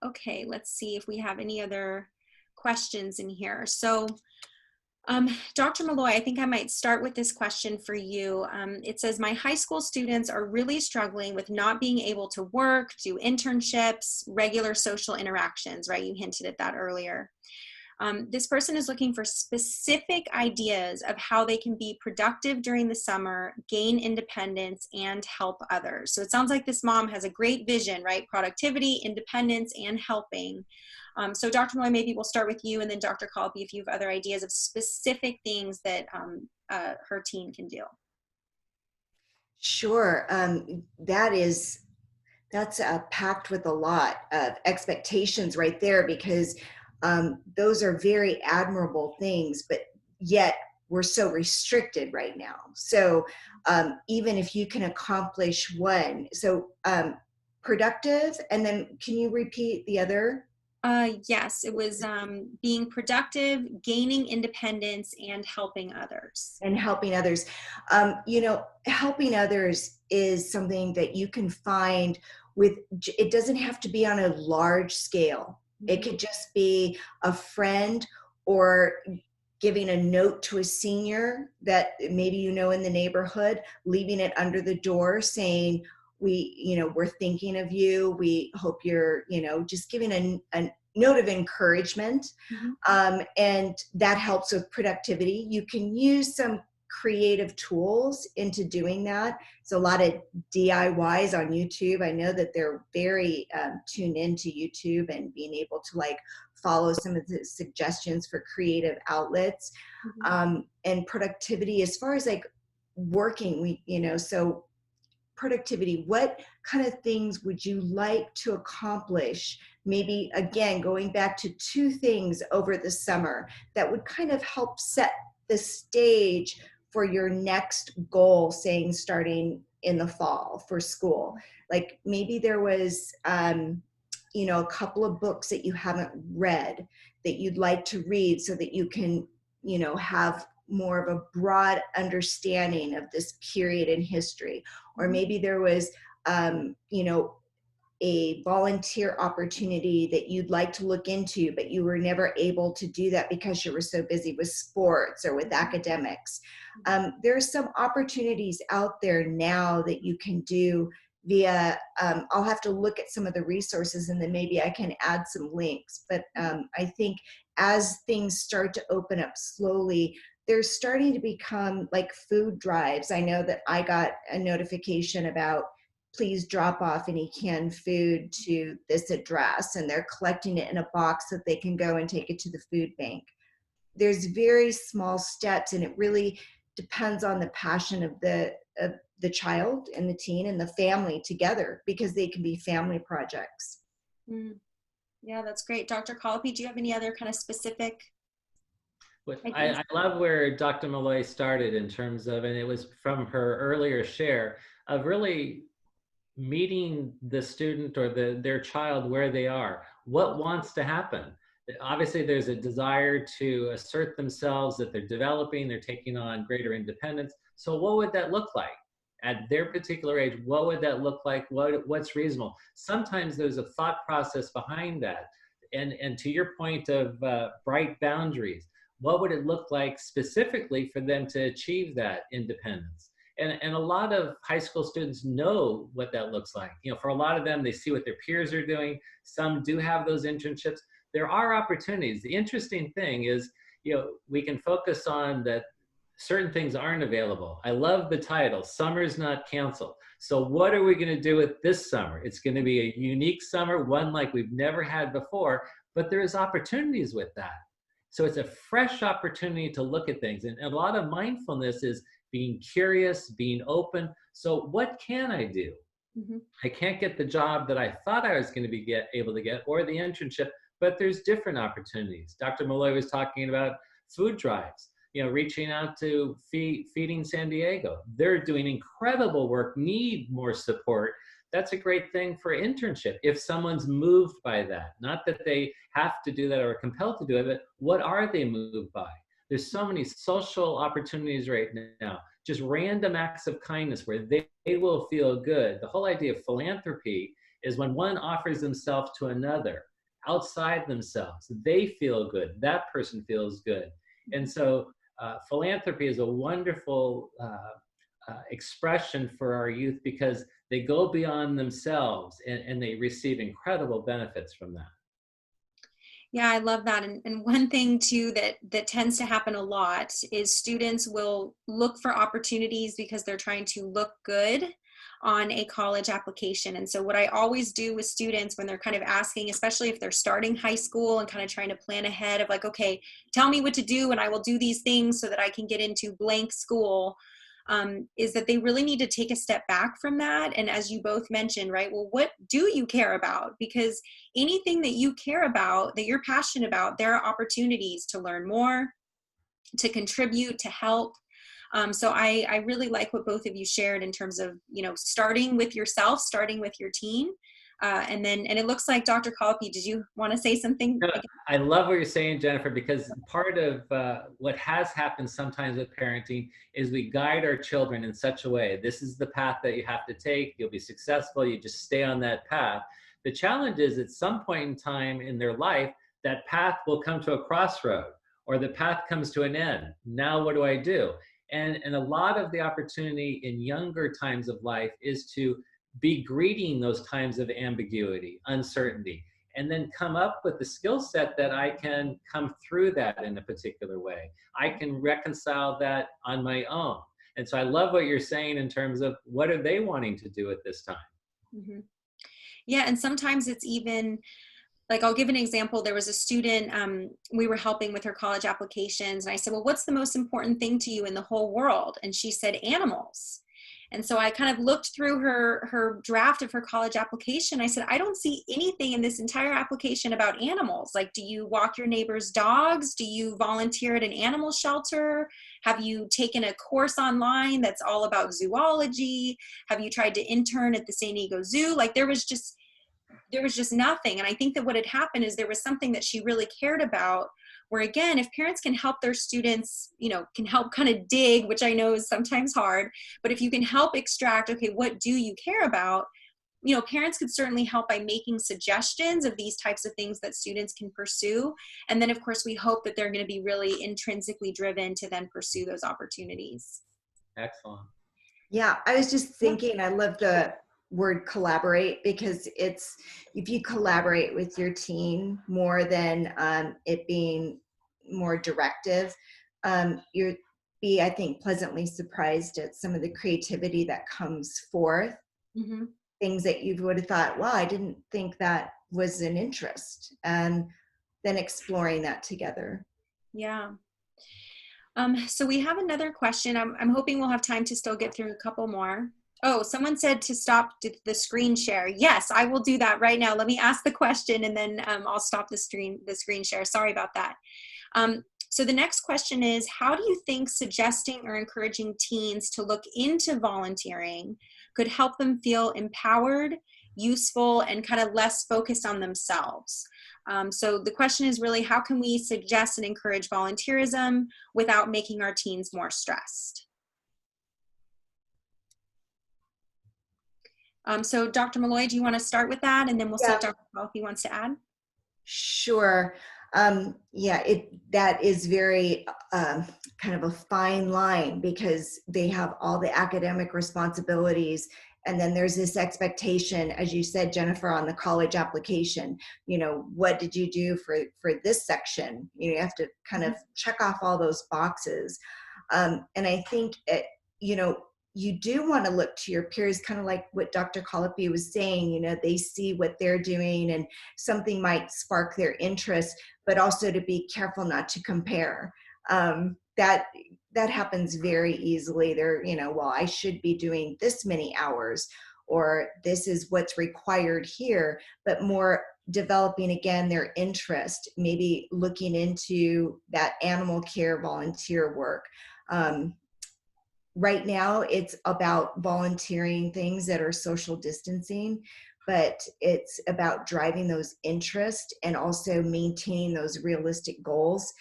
Okay, let's see if we have any other questions in here. So, Dr. Meloy, I think I might start with this question for you. It says, my high school students are really struggling with not being able to work, do internships, regular social interactions, right? You hinted at that earlier. This person is looking for specific ideas of how they can be productive during the summer, gain independence, and help others. So it sounds like this mom has a great vision, right? Productivity, independence, and helping. So Dr. Meloy, maybe we'll start with you, and then Dr. Collopy, if you have other ideas of specific things that her team can do. Sure. That's packed with a lot of expectations right there, because those are very admirable things, but yet we're so restricted right now. So even if you can accomplish one, so productive, and then can you repeat the other? Yes, it was being productive, gaining independence, and helping others. And helping others. Helping others is something that you can find it doesn't have to be on a large scale. It could just be a friend, or giving a note to a senior that maybe in the neighborhood, leaving it under the door saying, we're thinking of you. We hope you're, just giving a note of encouragement. And that helps with productivity. You can use some creative tools into doing that. So a lot of DIYs on YouTube. I know that they're very tuned into YouTube and being able to like follow some of the suggestions for creative outlets. And productivity, as far as like working, so productivity, what kind of things would you like to accomplish? Maybe again, going back to 2 things over the summer that would kind of help set the stage for your next goal, saying starting in the fall for school. Like maybe there was, a couple of books that you haven't read that you'd like to read so that you can, have more of a broad understanding of this period in history. Or maybe there was, a volunteer opportunity that you'd like to look into, but you were never able to do that because you were so busy with sports or with academics. There are some opportunities out there now that you can do via, I'll have to look at some of the resources and then maybe I can add some links. But I think as things start to open up slowly, there's starting to become like food drives. I know that I got a notification about please drop off any canned food to this address, and they're collecting it in a box so that they can go and take it to the food bank. There's very small steps, and it really depends on the passion of the child and the teen and the family together, because they can be family projects. Yeah, that's great. Dr. Collopy, do you have any other kind of specific? I love where Dr. Meloy started in terms of, and it was from her earlier share, of really meeting the student or their child where they are. What wants to happen? Obviously, there's a desire to assert themselves, that they're developing, they're taking on greater independence. So what would that look like? At their particular age, what would that look like? What's reasonable? Sometimes there's a thought process behind that. And to your point of bright boundaries, what would it look like specifically for them to achieve that independence? And a lot of high school students know what that looks like. For a lot of them, they see what their peers are doing. Some do have those internships. There are opportunities. The interesting thing is, we can focus on that certain things aren't available. I love the title, Summer's Not Canceled. So what are we going to do with this summer? It's going to be a unique summer, one like we've never had before, but there's opportunities with that. So it's a fresh opportunity to look at things. And a lot of mindfulness is being curious, being open. So what can I do? I can't get the job that I thought I was going to be able to get, or the internship, but there's different opportunities. Dr. Meloy was talking about food drives, reaching out to Feeding San Diego. They're doing incredible work, need more support. That's a great thing for internship. If someone's moved by that, not that they have to do that or are compelled to do it, but what are they moved by? There's so many social opportunities right now, just random acts of kindness where they will feel good. The whole idea of philanthropy is when one offers themselves to another outside themselves, they feel good, that person feels good. And so philanthropy is a wonderful expression for our youth, because they go beyond themselves and they receive incredible benefits from that. Yeah, I love that. And one thing too that tends to happen a lot is students will look for opportunities because they're trying to look good on a college application. And so what I always do with students when they're kind of asking, especially if they're starting high school and kind of trying to plan ahead of like, okay, tell me what to do and I will do these things so that I can get into blank school, is that they really need to take a step back from that. And as you both mentioned, right, well, what do you care about? Because anything that you care about, that you're passionate about, there are opportunities to learn more, to contribute, to help. So I really like what both of you shared in terms of, starting with yourself, starting with your teen. And it looks like Dr. Collopy, did you want to say something? No, I love what you're saying, Jennifer, because part of what has happened sometimes with parenting is we guide our children in such a way. This is the path that you have to take. You'll be successful. You just stay on that path. The challenge is at some point in time in their life, that path will come to a crossroad, or the path comes to an end. Now, what do I do? And a lot of the opportunity in younger times of life is to be greeting those times of ambiguity, uncertainty, and then come up with the skill set that I can come through that in a particular way. I can reconcile that on my own. And so I love what you're saying in terms of what are they wanting to do at this time? Mm-hmm. Yeah, and sometimes it's even, like, I'll give an example. There was a student, we were helping with her college applications, and I said, well, what's the most important thing to you in the whole world? And she said, animals. And so I kind of looked through her draft of her college application. I said, I don't see anything in this entire application about animals. Like, do you walk your neighbor's dogs? Do you volunteer at an animal shelter? Have you taken a course online that's all about zoology? Have you tried to intern at the San Diego Zoo? Like, there was just nothing. And I think that what had happened is there was something that she really cared about, where, again, if parents can help their students, can help kind of dig, which I know is sometimes hard, but if you can help extract, okay, what do you care about? Parents could certainly help by making suggestions of these types of things that students can pursue. And then, of course, we hope that they're going to be really intrinsically driven to then pursue those opportunities. Excellent. Yeah, I was just thinking, I love the word collaborate, because it's, if you collaborate with your teen more than it being more directive, you'll be, I think, pleasantly surprised at some of the creativity that comes forth. Mm-hmm. Things that you would have thought, wow, I didn't think that was an interest, and then exploring that together. Yeah. So we have another question. I'm hoping we'll have time to still get through a couple more. Oh, someone said to stop the screen share. Yes, I will do that right now. Let me ask the question, and then I'll stop the screen share. Sorry about that. So the next question is, how do you think suggesting or encouraging teens to look into volunteering could help them feel empowered, useful, and kind of less focused on themselves? So the question is really, how can we suggest and encourage volunteerism without making our teens more stressed? So Dr. Meloy, do you want to start with that? And then we'll see if Dr. Collopy wants to add. Sure. That is very kind of a fine line, because they have all the academic responsibilities, and then there's this expectation, as you said, Jennifer, on the college application. What did you do for this section? You have to kind of check off all those boxes, and I think you do want to look to your peers, kind of like what Dr. Collopy was saying. They see what they're doing, and something might spark their interest, but also to be careful not to compare. That happens very easily. They're, well, I should be doing this many hours, or this is what's required here, but more developing, again, their interest, maybe looking into that animal care volunteer work. Right now, it's about volunteering things that are social distancing, but it's about driving those interests and also maintaining those realistic goals.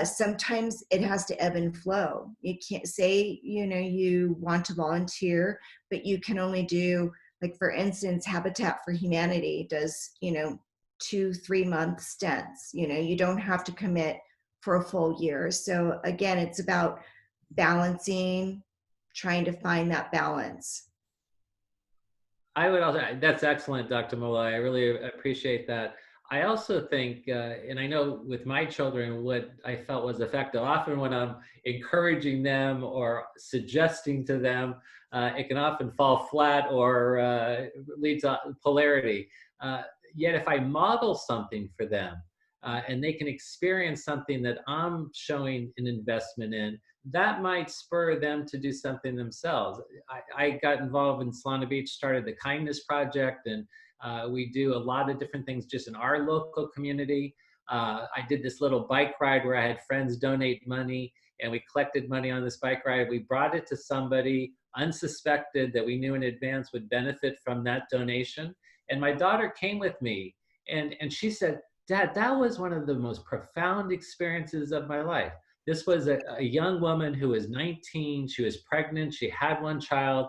Sometimes it has to ebb and flow. You can't say, you want to volunteer, but you can only do, like, for instance, Habitat for Humanity does, 2-3 month stints. You don't have to commit for a full year. So again, it's about balancing, trying to find that balance. I would also, that's excellent, Dr. Meloy. I really appreciate that. I also think, and I know with my children, what I felt was effective, often when I'm encouraging them or suggesting to them, it can often fall flat or lead to polarity. Yet if I model something for them, and they can experience something that I'm showing an investment in, that might spur them to do something themselves. I got involved in Solana Beach, started the Kindness Project, and we do a lot of different things just in our local community. I did this little bike ride where I had friends donate money, and we collected money on this bike ride. We brought it to somebody unsuspected that we knew in advance would benefit from that donation. And my daughter came with me, and she said, "Dad, that was one of the most profound experiences of my life." This was a young woman who was 19. She was pregnant. She had one child.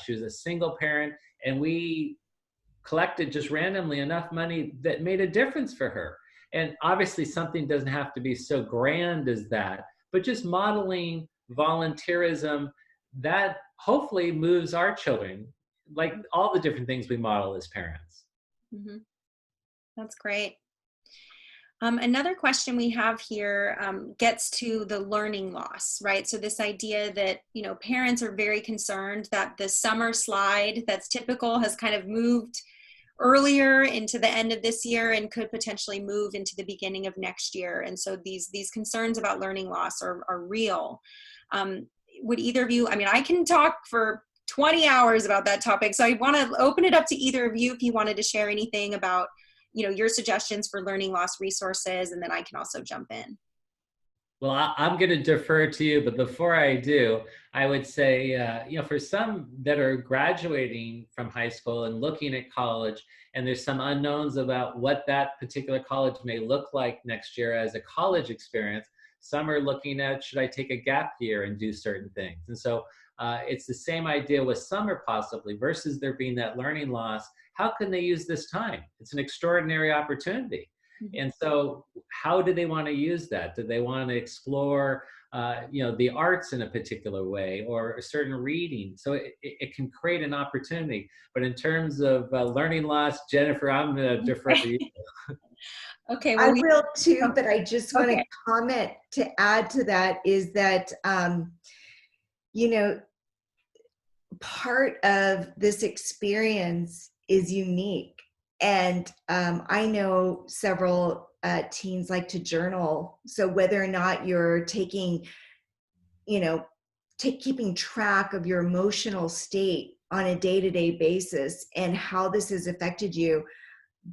She was a single parent. And we collected just randomly enough money that made a difference for her. And obviously something doesn't have to be so grand as that, but just modeling volunteerism that hopefully moves our children. like all the different things we model as parents. Mm-hmm. That's great. Another question we have here gets to the learning loss, right? So this idea that, you know, parents are very concerned that the summer slide that's typical has kind of moved earlier into the end of this year and could potentially move into the beginning of next year. And so these concerns about learning loss are real. Would either of you, I mean, I can talk for 20 hours about that topic. So I want to open it up to either of you if you wanted to share anything about, you know, your suggestions for learning loss resources, and then I can also jump in. Well, I'm going to defer to you, but before I do, I would say, you know, for some that are graduating from high school and looking at college, and there's some unknowns about what that particular college may look like next year as a college experience. Some are looking at, should I take a gap year and do certain things? And so it's the same idea with summer possibly, versus there being that learning loss. How can they use this time? It's an extraordinary opportunity. And so how do they want to use that? Do they want to explore, you know, the arts in a particular way, or a certain reading? So it can create an opportunity. But in terms of learning loss, Jennifer, I'm going to defer to you. Okay. Well, Well, I will too, but I just want to comment to add to that is that, you know, part of this experience is unique. And I know several teens like to journal. So whether or not you're taking, you know, keeping track of your emotional state on a day-to-day basis and how this has affected you,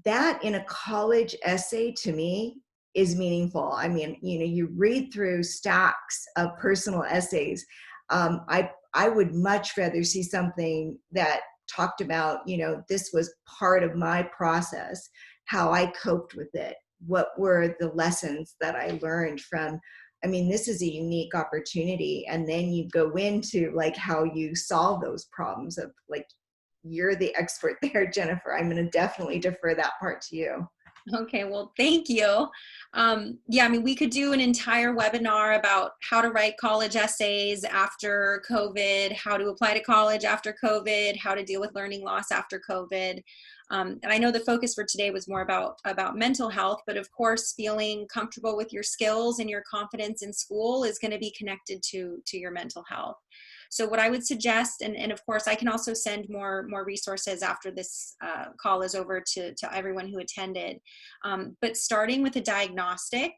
that in a college essay to me is meaningful. I mean, you know, you read through stacks of personal essays. I would much rather see something that talked about, you know, this was part of my process, how I coped with it, what were the lessons that I learned from. I mean, this is a unique opportunity. And then you go into like how you solve those problems of like, you're the expert there, Jennifer. I'm going to definitely defer that part to you. Okay, well, thank you. Yeah, I mean, we could do an entire webinar about how to write college essays after COVID, how to apply to college after COVID, how to deal with learning loss after COVID. And I know the focus for today was more about mental health, but of course, feeling comfortable with your skills and your confidence in school is going to be connected to your mental health. So what I would suggest, and of course, I can also send more resources after this call is over to everyone who attended, but starting with a diagnostic,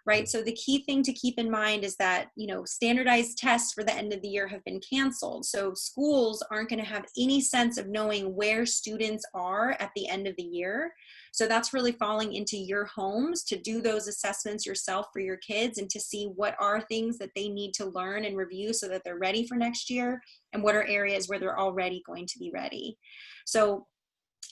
right? So the key thing to keep in mind is that, you know, standardized tests for the end of the year have been canceled. So schools aren't going to have any sense of knowing where students are at the end of the year. So that's really falling into your homes to do those assessments yourself for your kids and to see what are things that they need to learn and review so that they're ready for next year, and what are areas where they're already going to be ready. So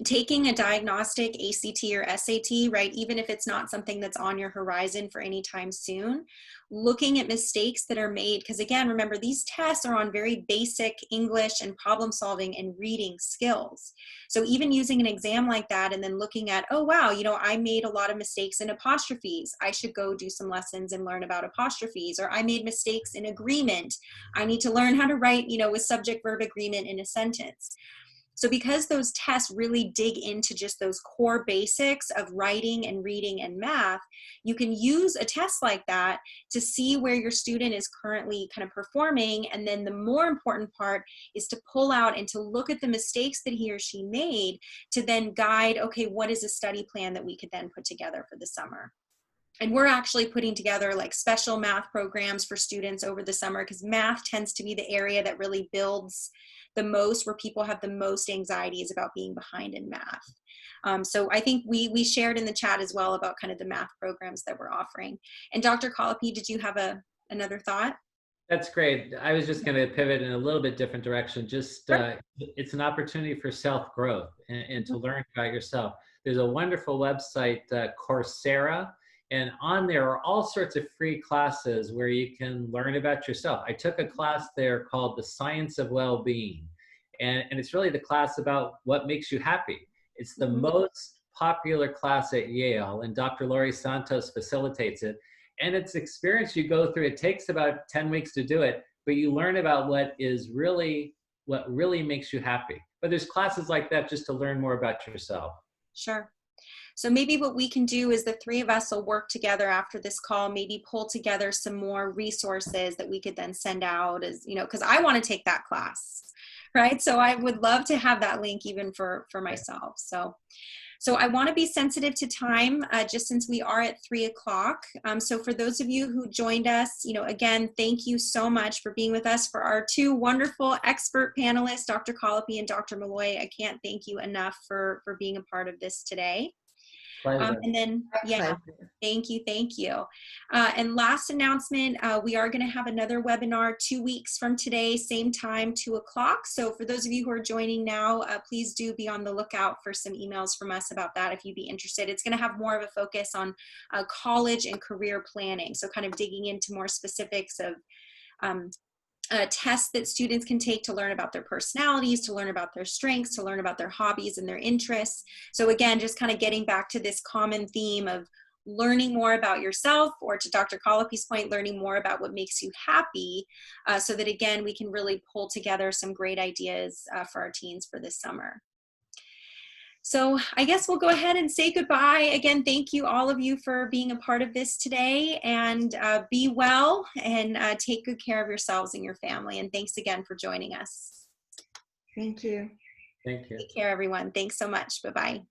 taking a diagnostic ACT or SAT, right, even if it's not something that's on your horizon for any time soon, looking at mistakes that are made, because again, remember, these tests are on very basic English and problem solving and reading skills. So even using an exam like that and then looking at, oh wow, you know, I made a lot of mistakes in apostrophes, I should go do some lessons and learn about apostrophes. Or I made mistakes in agreement, I need to learn how to write, you know, with subject verb agreement in a sentence. So because those tests really dig into just those core basics of writing and reading and math, you can use a test like that to see where your student is currently kind of performing. And then the more important part is to pull out and to look at the mistakes that he or she made to then guide, okay, what is a study plan that we could then put together for the summer? And we're actually putting together like special math programs for students over the summer, because math tends to be the area that really builds the most, where people have the most anxieties about being behind in math. So I think we shared in the chat as well about kind of the math programs that we're offering. And Dr. Collopy, did you have another thought? That's great. I was just going to pivot in a little bit different direction. Just it's an opportunity for self-growth and to learn about yourself. There's a wonderful website, Coursera, and on there are all sorts of free classes where you can learn about yourself. I took a class there called The Science of Well-Being, and it's really the class about what makes you happy. It's the most popular class at Yale, and Dr. Laurie Santos facilitates it. And it's experience you go through. It takes about 10 weeks to do it, but you learn about what really makes you happy. but there's classes like that just to learn more about yourself. Sure. So maybe what we can do is the three of us will work together after this call, maybe pull together some more resources that we could then send out, as you know, because I want to take that class, right? So I would love to have that link even for myself. So I want to be sensitive to time, just since we are at 3 o'clock. So for those of you who joined us, you know, again, thank you so much for being with us. For our two wonderful expert panelists, Dr. Collopy and Dr. Meloy, I can't thank you enough for being a part of this today. And then, yeah, thank you. And last announcement, we are going to have another webinar 2 weeks from today, same time, 2 o'clock. So for those of you who are joining now, please do be on the lookout for some emails from us about that if you'd be interested. It's going to have more of a focus on college and career planning. So kind of digging into more specifics of tests that students can take to learn about their personalities, to learn about their strengths, to learn about their hobbies and their interests. So again, just kind of getting back to this common theme of learning more about yourself, or to Dr. Collopy's point, learning more about what makes you happy, so that again, we can really pull together some great ideas for our teens for this summer. So I guess we'll go ahead and say goodbye. Again, thank you all of you for being a part of this today, and be well and take good care of yourselves and your family. And thanks again for joining us. Thank you. Thank you. Take care, everyone. Thanks so much. Bye-bye.